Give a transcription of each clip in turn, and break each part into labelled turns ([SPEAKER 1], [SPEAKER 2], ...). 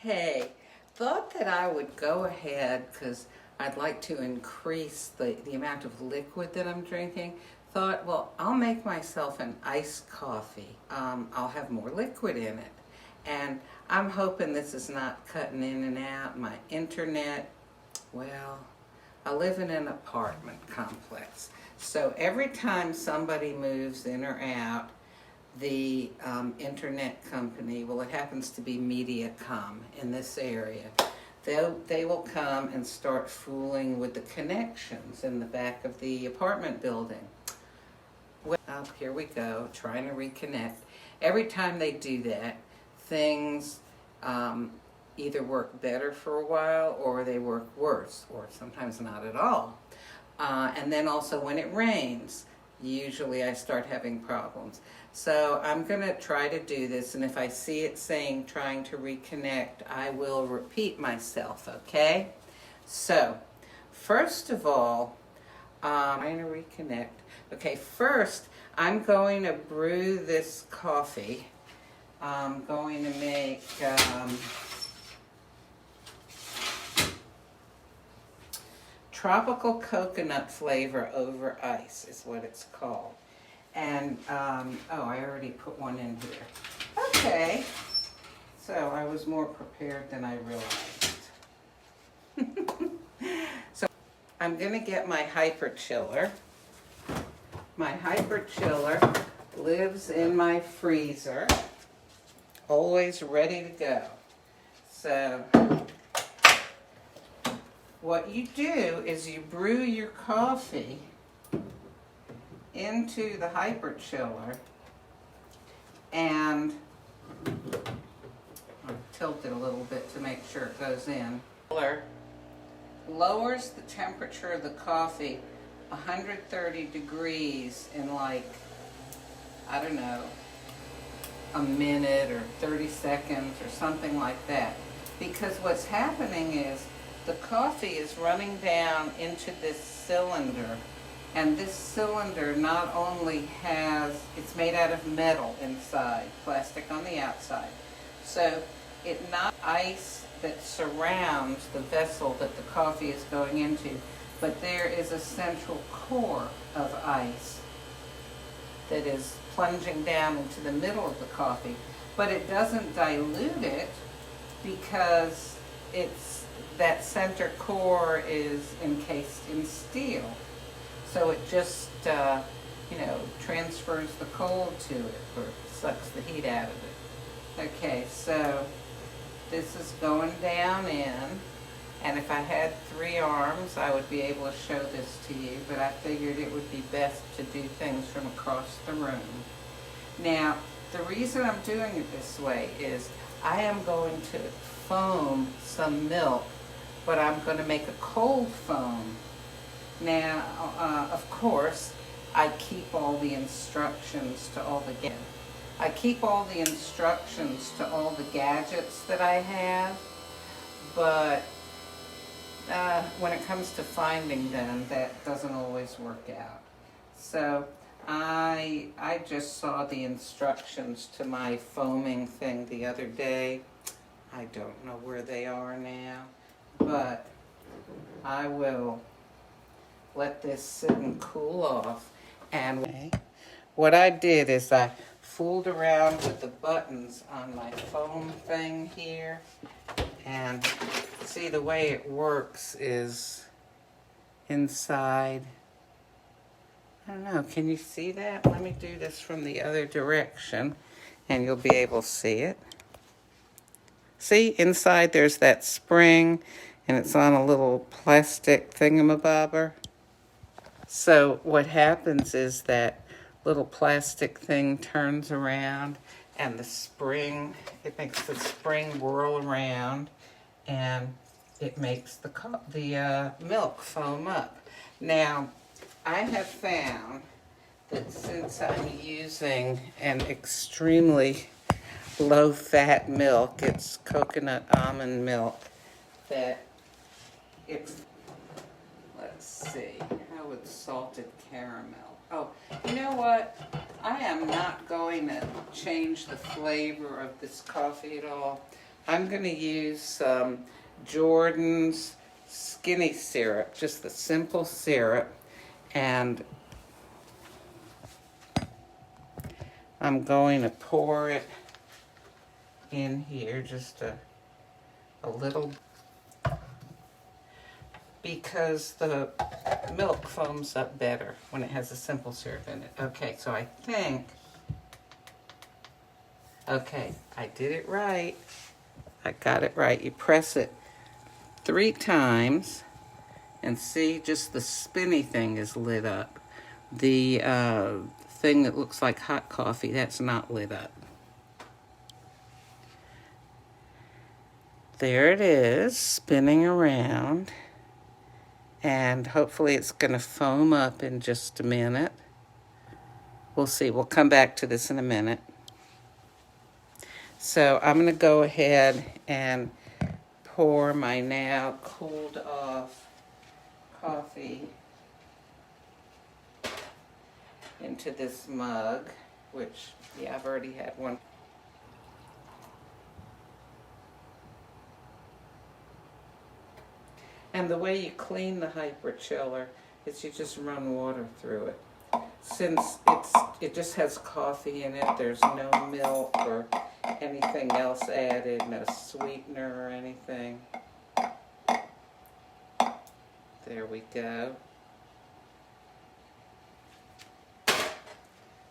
[SPEAKER 1] Hey, thought that I would go ahead because I'd like to increase the amount of liquid that I'm drinking. Thought, well, I'll make myself an iced coffee. I'll have more liquid in it. And I'm hoping this is not cutting in and out. My internet, well, I live in an apartment complex. So every time somebody moves in or out, the internet company, well, it happens to be MediaCom in this area, they will come and start fooling with the connections in the back of the apartment building. Well, here we go, trying to reconnect. Every time they do that, things either work better for a while or they work worse, or sometimes not at all. And then also when it rains, usually I start having problems. So I'm going to try to do this, and if I see it saying trying to reconnect, I will repeat myself, okay? So, first of all, trying to reconnect. Okay, first, I'm going to brew this coffee. I'm going to make Tropical Coconut Flavor over ice is what it's called. And, oh, I already put one in here. Okay, so I was more prepared than I realized. So I'm going to get my hyperchiller. My hyperchiller lives in my freezer, always ready to go. So what you do is you brew your coffee into the hyperchiller, and I'll tilt it a little bit to make sure it goes in. Lowers the temperature of the coffee 130 degrees in like, I don't know, a minute or 30 seconds or something like that. Because what's happening is the coffee is running down into this cylinder. And this cylinder not only it's made out of metal inside, plastic on the outside. So it not ice that surrounds the vessel that the coffee is going into, but there is a central core of ice that is plunging down into the middle of the coffee. But it doesn't dilute it because that center core is encased in steel. So it just, transfers the cold to it, or sucks the heat out of it. Okay, so this is going down in, and if I had 3 arms, I would be able to show this to you, but I figured it would be best to do things from across the room. Now, the reason I'm doing it this way is I am going to foam some milk, but I'm going to make a cold foam. Now, of course, I keep all the instructions to all the gadgets that I have, but when it comes to finding them, that doesn't always work out. So I just saw the instructions to my foaming thing the other day. I don't know where they are now, but I will let this sit and cool off. And what I did is I fooled around with the buttons on my foam thing here, and see, the way it works is inside. I don't know, can you see that? Let me do this from the other direction and you'll be able to see it. See, inside there's that spring, and it's on a little plastic thingamabobber. So what happens is that little plastic thing turns around, and it makes the spring whirl around, and it makes the milk foam up. Now, I have found that since I'm using an extremely low-fat milk, it's coconut almond milk, that it's, let's see, how would salted caramel? Oh, you know what? I am not going to change the flavor of this coffee at all. I'm going to use some Jordan's skinny syrup, just the simple syrup, and I'm going to pour it in here, just a little, because the milk foams up better when it has a simple syrup in it. Okay, so I think, okay, I did it right. I got it right. You press it 3 times, and see, just the spinny thing is lit up. The thing that looks like hot coffee, that's not lit up. There it is, spinning around. And hopefully it's going to foam up in just a minute. We'll see. We'll come back to this in a minute. So I'm going to go ahead and pour my now cooled off coffee into this mug, which, yeah, I've already had one. And the way you clean the hyperchiller is you just run water through it. Since it just has coffee in it, there's no milk or anything else added, no sweetener or anything. There we go.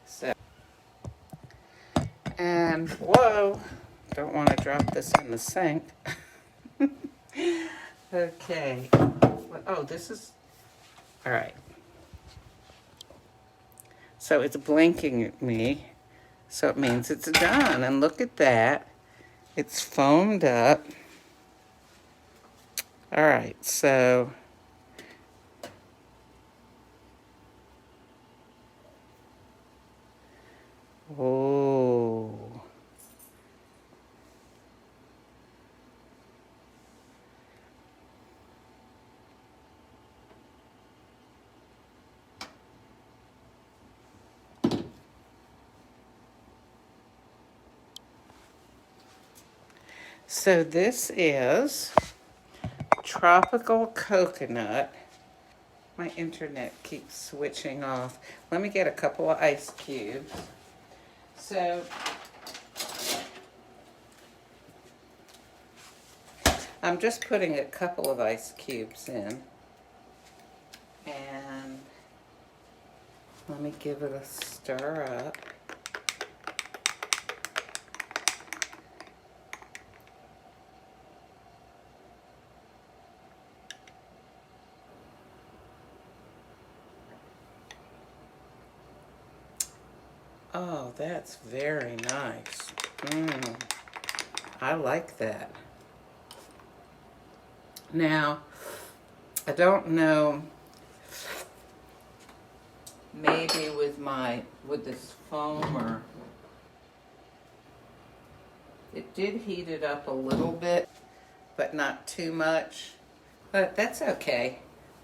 [SPEAKER 1] So, and whoa, don't want to drop this in the sink. Okay. Oh, this is, all right. So it's blinking at me, so it means it's done. And look at that. It's foamed up. All right, so oh. So this is Tropical Coconut. My internet keeps switching off. Let me get a couple of ice cubes. So I'm just putting a couple of ice cubes in. And let me give it a stir up. Oh, that's very nice. I like that. Now, I don't know, maybe with this foamer, it did heat it up a little bit, but not too much. But that's okay,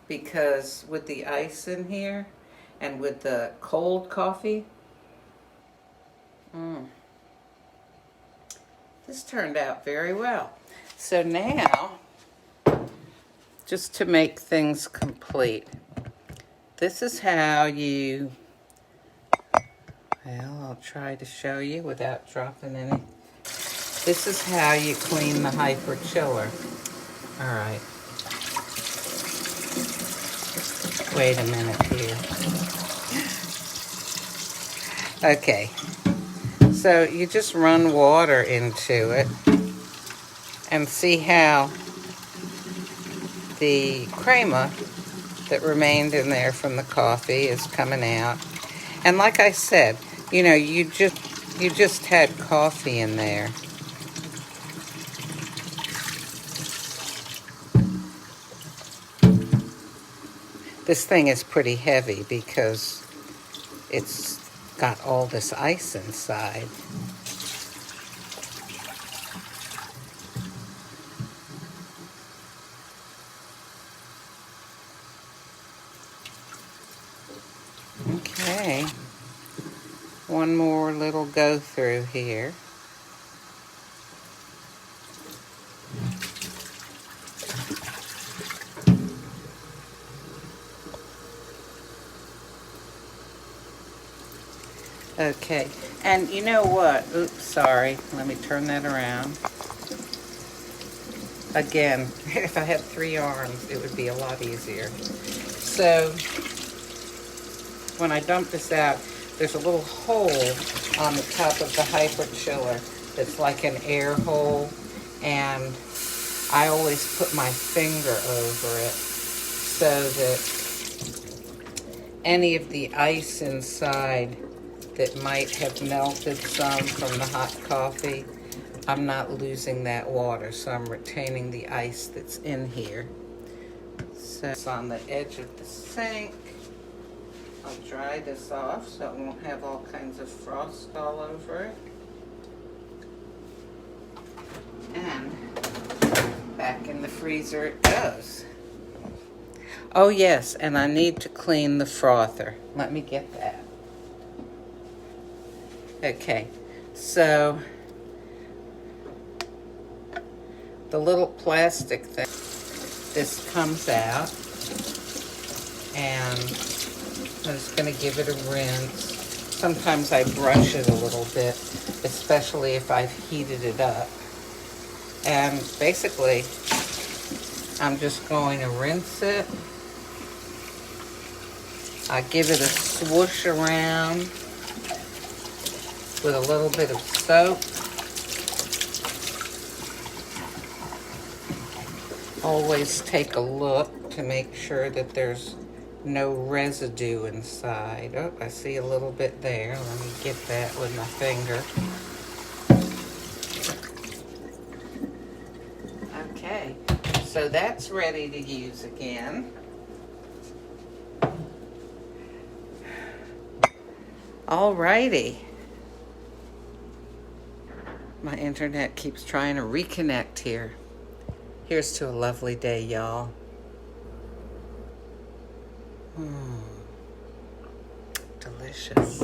[SPEAKER 1] because with the ice in here and with the cold coffee, this turned out very well. So now, just to make things complete, this is how you, well, I'll try to show you without dropping any. This is how you clean the hyperchiller. All right. Wait a minute here. Okay. So you just run water into it and see how the crema that remained in there from the coffee is coming out. And like I said, you know, you just had coffee in there. This thing is pretty heavy because it's got all this ice inside. Okay, one more little go through here. Okay, and you know what? Oops, sorry. Let me turn that around. Again, if I had 3 arms, it would be a lot easier. So, when I dump this out, there's a little hole on the top of the hyperchiller that's like an air hole, and I always put my finger over it so that any of the ice inside that might have melted some from the hot coffee, I'm not losing that water, so I'm retaining the ice that's in here. So it's on the edge of the sink. I'll dry this off so it won't have all kinds of frost all over it. And back in the freezer it goes. Oh yes, and I need to clean the frother. Let me get that. Okay, so the little plastic thing, this comes out, and I'm just going to give it a rinse. Sometimes I brush it a little bit, especially if I've heated it up. And basically, I'm just going to rinse it. I give it a swoosh around with a little bit of soap. Always take a look to make sure that there's no residue inside. Oh, I see a little bit there. Let me get that with my finger. Okay, so that's ready to use again. Alrighty. My internet keeps trying to reconnect here. Here's to a lovely day, y'all. Delicious.